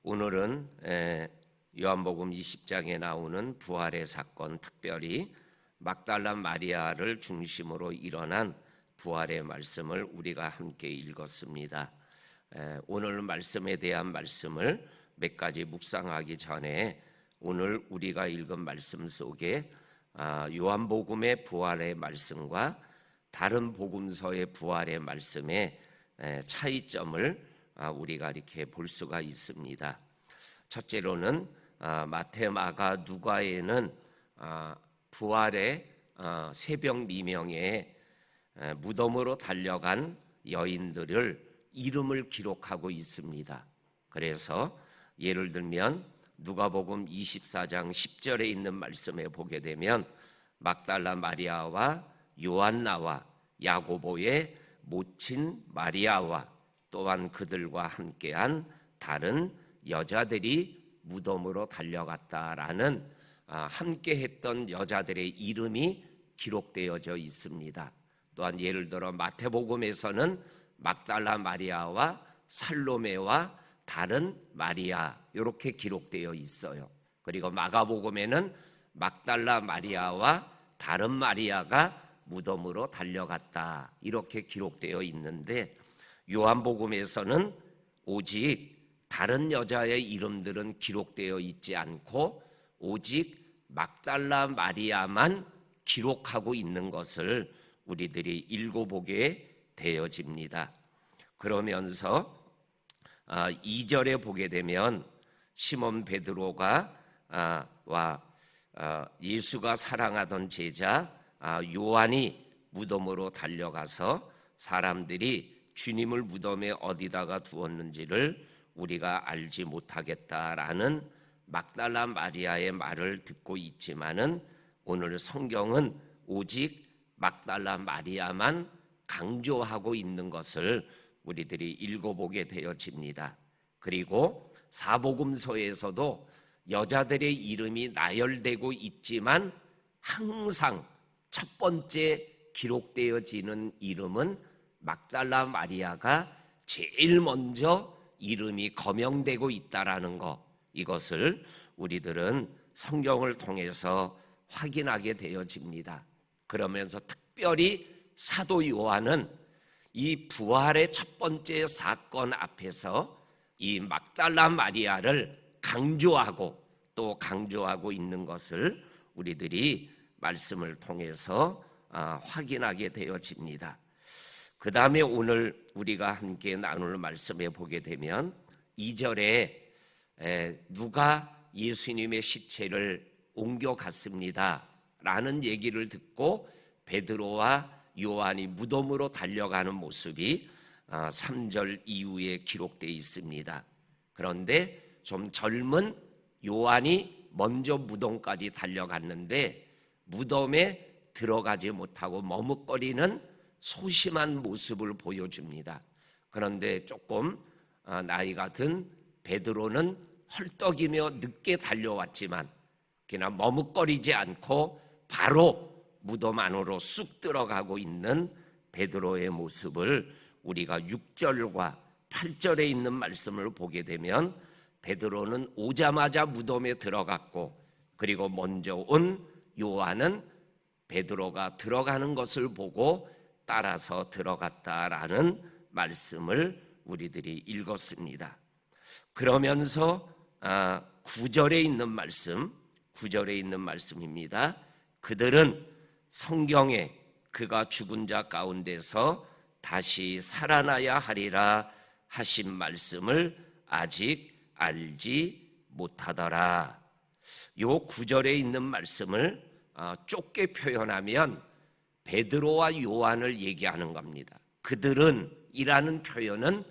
오늘은 요한복음 20장에 나오는 부활의 사건, 특별히 막달라 마리아를 중심으로 일어난 부활의 말씀을 우리가 함께 읽었습니다. 오늘 말씀에 대한 말씀을 몇 가지 묵상하기 전에 오늘 우리가 읽은 말씀 속에 요한복음의 부활의 말씀과 다른 복음서의 부활의 말씀의 차이점을 우리가 이렇게 볼 수가 있습니다. 첫째로는 마태, 마가, 누가에는 부활의 새벽 미명에 무덤으로 달려간 여인들을 이름을 기록하고 있습니다. 그래서 예를 들면 누가복음 24장 10절에 있는 말씀에 보게 되면 막달라 마리아와 요한나와 야고보의 모친 마리아와 또한 그들과 함께한 다른 여자들이 무덤으로 달려갔다라는 함께했던 여자들의 이름이 기록되어져 있습니다. 또한 예를 들어 마태복음에서는 막달라 마리아와 살로메와 다른 마리아 이렇게 기록되어 있어요. 그리고 마가복음에는 막달라 마리아와 다른 마리아가 무덤으로 달려갔다 이렇게 기록되어 있는데, 요한복음에서는 오직 다른 여자의 이름들은 기록되어 있지 않고 오직 막달라 마리아만 기록하고 있는 것을 우리들이 읽어보게 되어집니다. 그러면서 2절에 보게 되면 시몬 베드로가 예수가 사랑하던 제자 요한이 무덤으로 달려가서 사람들이 주님을 무덤에 어디다가 두었는지를 우리가 알지 못하겠다라는 막달라 마리아의 말을 듣고 있지만은 오늘 성경은 오직 막달라 마리아만 강조하고 있는 것을 우리들이 읽어보게 되어집니다. 그리고 사복음서에서도 여자들의 이름이 나열되고 있지만 항상 첫 번째 기록되어지는 이름은 막달라 마리아가 제일 먼저 이름이 거명되고 있다라는 것, 이것을 우리들은 성경을 통해서 확인하게 되어집니다. 그러면서 특별히 사도 요한은 이 부활의 첫 번째 사건 앞에서 이 막달라 마리아를 강조하고 또 강조하고 있는 것을 우리들이 말씀을 통해서 확인하게 되어집니다. 그 다음에 오늘 우리가 함께 나눌 말씀에 보게 되면 2절에 누가 예수님의 시체를 옮겨갔습니다 라는 얘기를 듣고 베드로와 요한이 무덤으로 달려가는 모습이 3절 이후에 기록되어 있습니다. 그런데 좀 젊은 요한이 먼저 무덤까지 달려갔는데 무덤에 들어가지 못하고 머뭇거리는 소심한 모습을 보여줍니다. 그런데 조금 나이가 든 베드로는 헐떡이며 늦게 달려왔지만 그냥 머뭇거리지 않고 바로 무덤 안으로 쑥 들어가고 있는 베드로의 모습을 우리가 6절과 8절에 있는 말씀을 보게 되면 베드로는 오자마자 무덤에 들어갔고, 그리고 먼저 온 요한은 베드로가 들어가는 것을 보고 따라서 들어갔다라는 말씀을 우리들이 읽었습니다. 그러면서 9절에 있는 말씀입니다. 그들은 성경에 그가 죽은 자 가운데서 다시 살아나야 하리라 하신 말씀을 아직 알지 못하더라. 요 9절에 있는 말씀을 좁게 표현하면 베드로와 요한을 얘기하는 겁니다. 그들은 이라는 표현은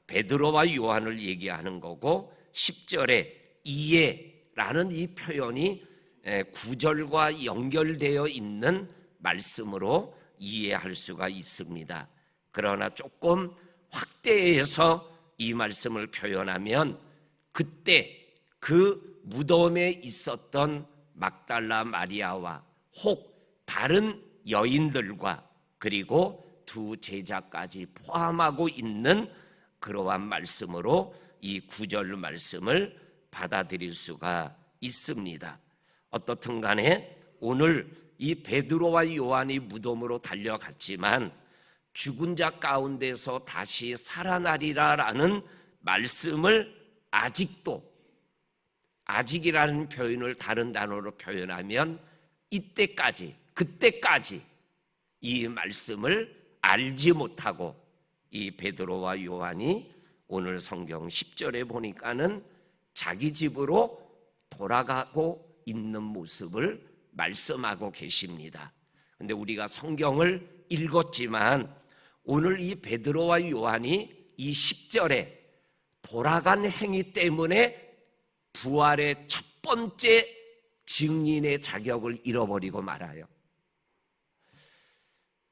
베드로와 요한을 얘기하는 거고, 10절에 이에라는 이 표현이 9절과 연결되어 있는 말씀으로 이해할 수가 있습니다. 그러나 조금 확대해서 이 말씀을 표현하면 그때 그 무덤에 있었던 막달라 마리아와 혹 다른 여인들과 그리고 두 제자까지 포함하고 있는 그러한 말씀으로 이 9절 말씀을 받아들일 수가 있습니다. 어떻든 간에 오늘 이 베드로와 요한이 무덤으로 달려갔지만 죽은 자 가운데서 다시 살아나리라라는 말씀을 아직이라는 표현을 다른 단어로 표현하면 이때까지, 그때까지 이 말씀을 알지 못하고 이 베드로와 요한이 오늘 성경 10절에 보니까는 자기 집으로 돌아가고 있는 모습을 말씀하고 계십니다. 근데 우리가 성경을 읽었지만 오늘 이 베드로와 요한이 이 10절에 돌아간 행위 때문에 부활의 첫 번째 증인의 자격을 잃어버리고 말아요.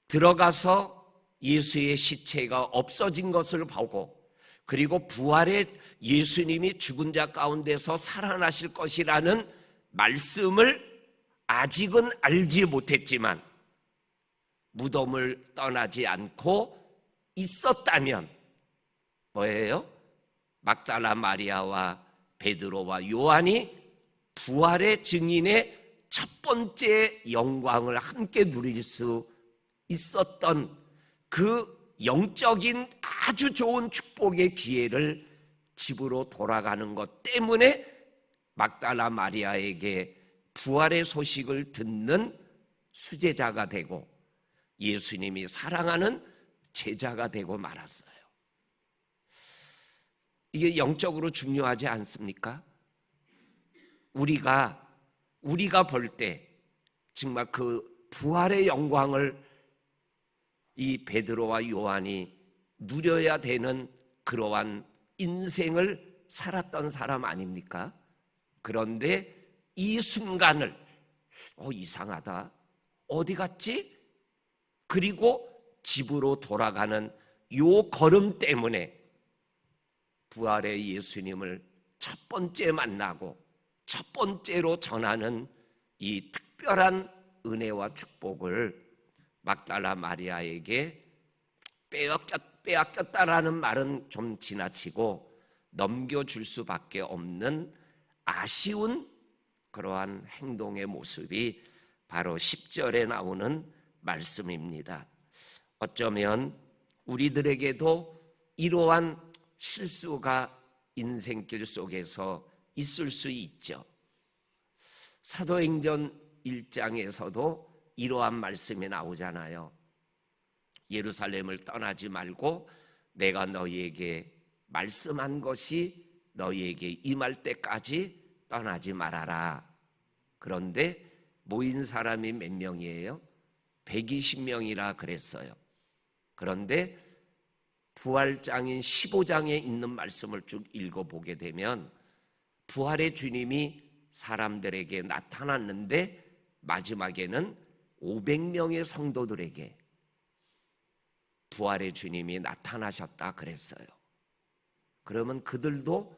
들어가서 예수의 시체가 없어진 것을 보고 그리고 부활의 예수님이 죽은 자 가운데서 살아나실 것이라는 말씀을 아직은 알지 못했지만 무덤을 떠나지 않고 있었다면 뭐예요? 막달라 마리아와 베드로와 요한이 부활의 증인의 첫 번째 영광을 함께 누릴 수 있었던 그 영적인 아주 좋은 축복의 기회를 집으로 돌아가는 것 때문에 막달라 마리아에게 부활의 소식을 듣는 수제자가 되고 예수님이 사랑하는 제자가 되고 말았어요. 이게 영적으로 중요하지 않습니까? 우리가 볼 때 정말 그 부활의 영광을 이 베드로와 요한이 누려야 되는 그러한 인생을 살았던 사람 아닙니까? 그런데 이 순간을 이상하다, 어디 갔지? 그리고 집으로 돌아가는 요 걸음 때문에 부활의 예수님을 첫 번째 만나고 첫 번째로 전하는 이 특별한 은혜와 축복을 막달라 마리아에게 빼앗겼다라는 말은 좀 지나치고 넘겨줄 수밖에 없는 아쉬운 그러한 행동의 모습이 바로 10절에 나오는 말씀입니다. 어쩌면 우리들에게도 이러한 실수가 인생길 속에서 있을 수 있죠. 사도행전 1장에서도 이러한 말씀이 나오잖아요. 예루살렘을 떠나지 말고 내가 너희에게 말씀한 것이 너희에게 임할 때까지 떠나지 말아라. 그런데 모인 사람이 몇 명이에요? 120명이라 그랬어요. 그런데 부활장인 15장에 있는 말씀을 쭉 읽어보게 되면 부활의 주님이 사람들에게 나타났는데 마지막에는 500명의 성도들에게 부활의 주님이 나타나셨다 그랬어요. 그러면 그들도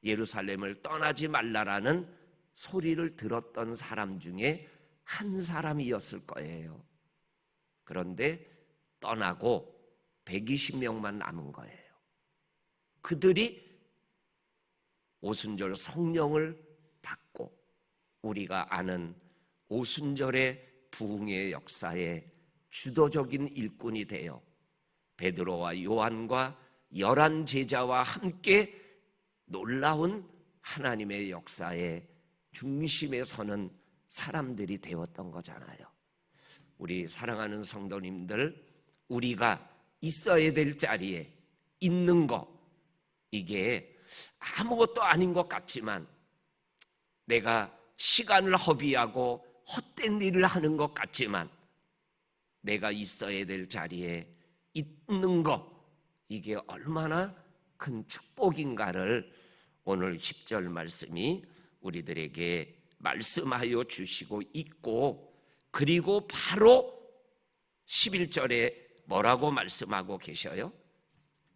예루살렘을 떠나지 말라라는 소리를 들었던 사람 중에 한 사람이었을 거예요. 그런데 떠나고 120명만 남은 거예요. 그들이 오순절 성령을 받고 우리가 아는 오순절의 부흥의 역사에 주도적인 일꾼이 되어 베드로와 요한과 11 제자와 함께 놀라운 하나님의 역사의 중심에 서는 사람들이 되었던 거잖아요. 우리 사랑하는 성도님들, 우리가 있어야 될 자리에 있는 거, 이게 아무것도 아닌 것 같지만 내가 시간을 허비하고 헛된 일을 하는 것 같지만 내가 있어야 될 자리에 있는 것, 이게 얼마나 큰 축복인가를 오늘 10절 말씀이 우리들에게 말씀하여 주시고 있고, 그리고 바로 11절에 뭐라고 말씀하고 계셔요?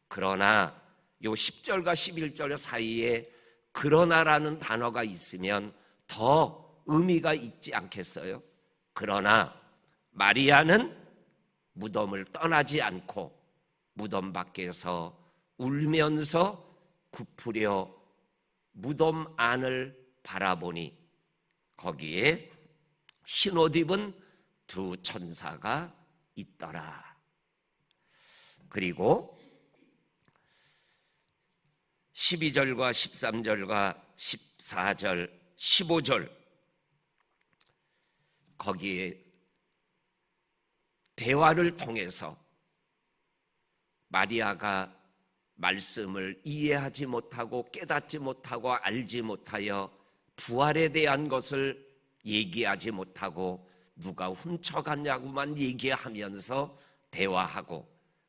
그러나 요 10절과 11절 사이에 그러나라는 단어가 있으면 더 의미가 있지 않겠어요? 그러나 마리아는 무덤을 떠나지 않고 무덤 밖에서 울면서 굽으려 무덤 안을 바라보니 거기에 흰옷 입은 두 천사가 있더라. 그리고 12절과 13절과 14절, 15절 거기에 대화를 통해서 마리아가 말씀을 이해하지 못하고 깨닫지 못하고 알지 못하여 부활에 대한 것을 얘기하지 못하고 누가 훔쳐갔냐고만 얘기하면서 대화하고,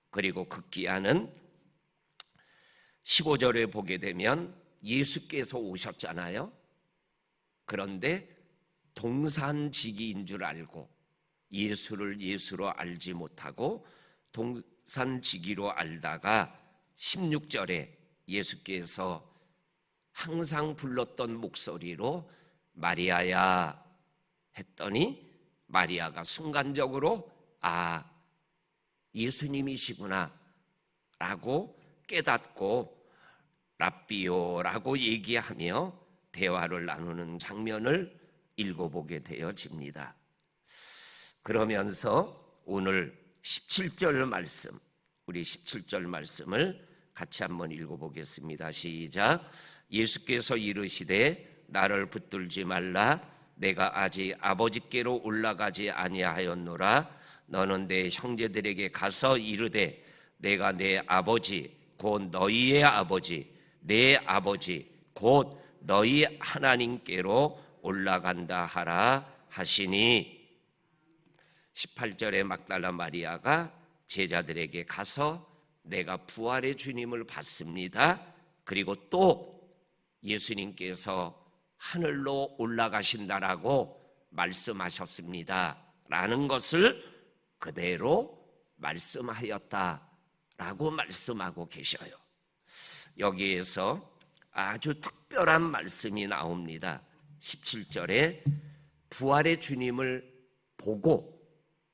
그리고 극기야는 15절에 보게 되면 예수께서 오셨잖아요. 그런데 동산지기인 줄 알고 예수를 예수로 알지 못하고 동산지기로 알다가 16절에 예수께서 항상 불렀던 목소리로 마리아야 했더니 마리아가 순간적으로 아, 예수님이시구나 라고 깨닫고 랍비오라고 얘기하며 대화를 나누는 장면을 읽어보게 되어집니다. 그러면서 오늘 17절 말씀, 우리 17절 말씀을 같이 한번 읽어보겠습니다. 시작. 예수께서 이르시되 나를 붙들지 말라. 내가 아직 아버지께로 올라가지 아니하였노라. 너는 내 형제들에게 가서 이르되 내가 내 아버지 곧 너희의 아버지 내 아버지 곧 너희 하나님께로 올라간다 하라 하시니. 18절에 막달라 마리아가 제자들에게 가서 내가 부활의 주님을 봤습니다. 그리고 또 예수님께서 하늘로 올라가신다라고 말씀하셨습니다 라는 것을 그대로 말씀하였다라고 말씀하고 계셔요. 여기에서 아주 특별한 말씀이 나옵니다. 17절에 부활의 주님을 보고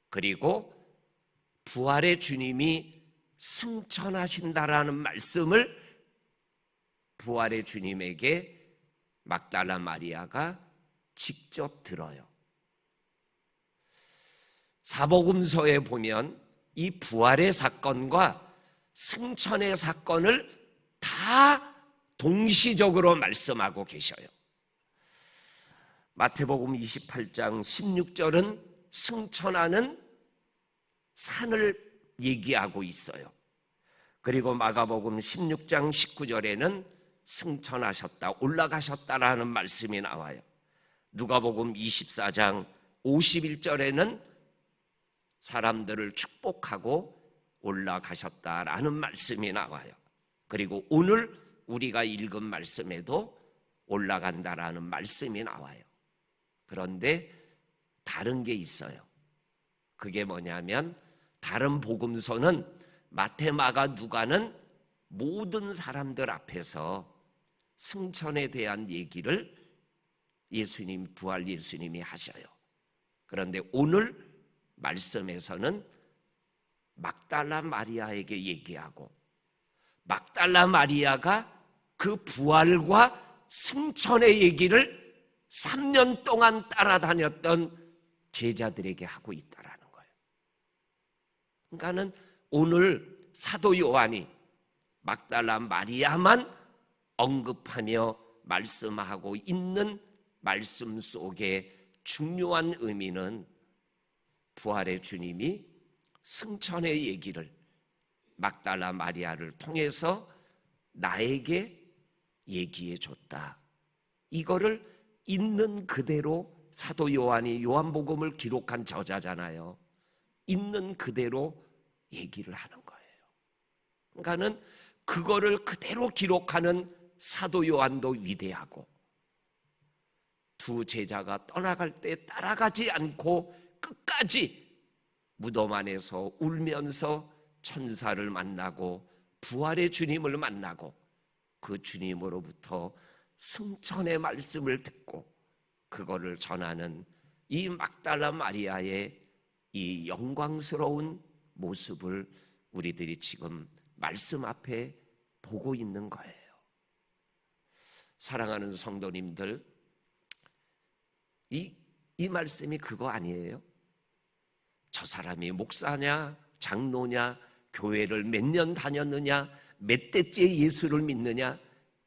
그리고 부활의 주님이 승천하신다라는 말씀을 부활의 주님에게 막달라 마리아가 직접 들어요. 사복음서에 보면 이 부활의 사건과 승천의 사건을 다 동시적으로 말씀하고 계셔요. 마태복음 28장 16절은 승천하는 산을 얘기하고 있어요. 그리고 마가복음 16장 19절에는 승천하셨다, 올라가셨다라는 말씀이 나와요. 누가복음 24장 51절에는 사람들을 축복하고 올라가셨다라는 말씀이 나와요. 그리고 오늘 우리가 읽은 말씀에도 올라간다라는 말씀이 나와요. 그런데 다른 게 있어요. 그게 뭐냐면 다른 복음서는 마태, 마가, 누가는 모든 사람들 앞에서 승천에 대한 얘기를 예수님, 부활 예수님이 하셔요. 그런데 오늘 말씀에서는 막달라 마리아에게 얘기하고 막달라 마리아가 그 부활과 승천의 얘기를 3년 동안 따라다녔던 제자들에게 하고 있다라는 거예요. 그러니까는 오늘 사도 요한이 막달라 마리아만 언급하며 말씀하고 있는 말씀 속에 중요한 의미는 부활의 주님이 승천의 얘기를 막달라 마리아를 통해서 나에게 얘기해 줬다. 이거를 있는 그대로 사도 요한이 요한복음을 기록한 저자잖아요. 있는 그대로 얘기를 하는 거예요. 그러니까는 그거를 그대로 기록하는 사도 요한도 위대하고 두 제자가 떠나갈 때 따라가지 않고 끝까지 무덤 안에서 울면서 천사를 만나고 부활의 주님을 만나고 그 주님으로부터 승천의 말씀을 듣고 그거를 전하는 이 막달라 마리아의 이 영광스러운 모습을 우리들이 지금 말씀 앞에 보고 있는 거예요. 사랑하는 성도님들, 이 말씀이 그거 아니에요? 저 사람이 목사냐, 장로냐, 교회를 몇 년 다녔느냐, 몇 대째 예수를 믿느냐,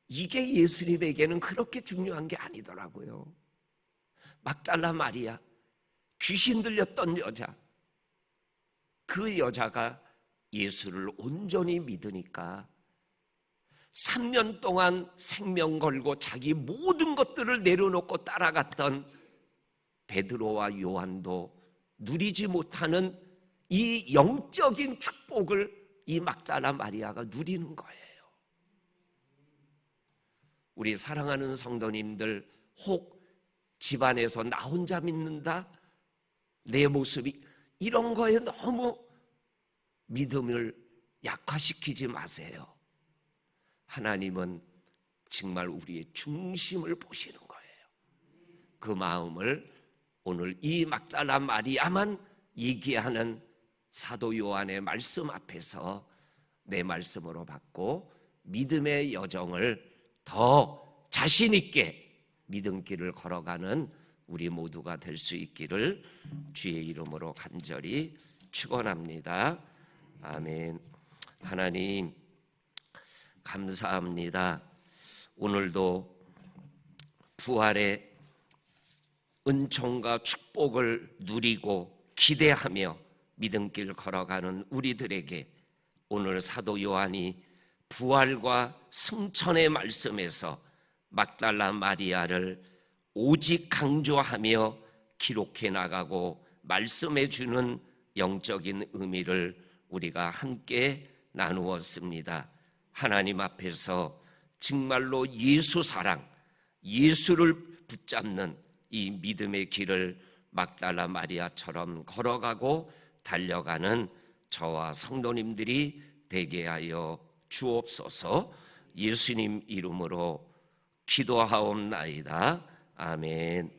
이게 예수님에게는 그렇게 중요한 게 아니더라고요. 막달라 마리아, 귀신 들렸던 여자, 그 여자가 예수를 온전히 믿으니까 3년 동안 생명 걸고 자기 모든 것들을 내려놓고 따라갔던 베드로와 요한도 누리지 못하는 이 영적인 축복을 이 막달라 마리아가 누리는 거예요. 우리 사랑하는 성도님들, 혹 집안에서 나 혼자 믿는다, 내 모습이 이런 거에 너무 믿음을 약화시키지 마세요. 하나님은 정말 우리의 중심을 보시는 거예요. 그 마음을 오늘 이 막달라 마리아만 얘기하는 사도 요한의 말씀 앞에서 내 말씀으로 받고 믿음의 여정을 더 자신 있게 믿음길을 걸어가는 우리 모두가 될 수 있기를 주의 이름으로 간절히 축원합니다. 아멘. 하나님 감사합니다. 오늘도 부활의 은총과 축복을 누리고 기대하며 믿음길 걸어가는 우리들에게 오늘 사도 요한이 부활과 승천의 말씀에서 막달라 마리아를 오직 강조하며 기록해 나가고 말씀해 주는 영적인 의미를 우리가 함께 나누었습니다. 하나님 앞에서 정말로 예수 사랑, 예수를 붙잡는 이 믿음의 길을 막달라 마리아처럼 걸어가고 달려가는 저와 성도님들이 되게 하여 주옵소서. 예수님 이름으로 기도하옵나이다. 아멘.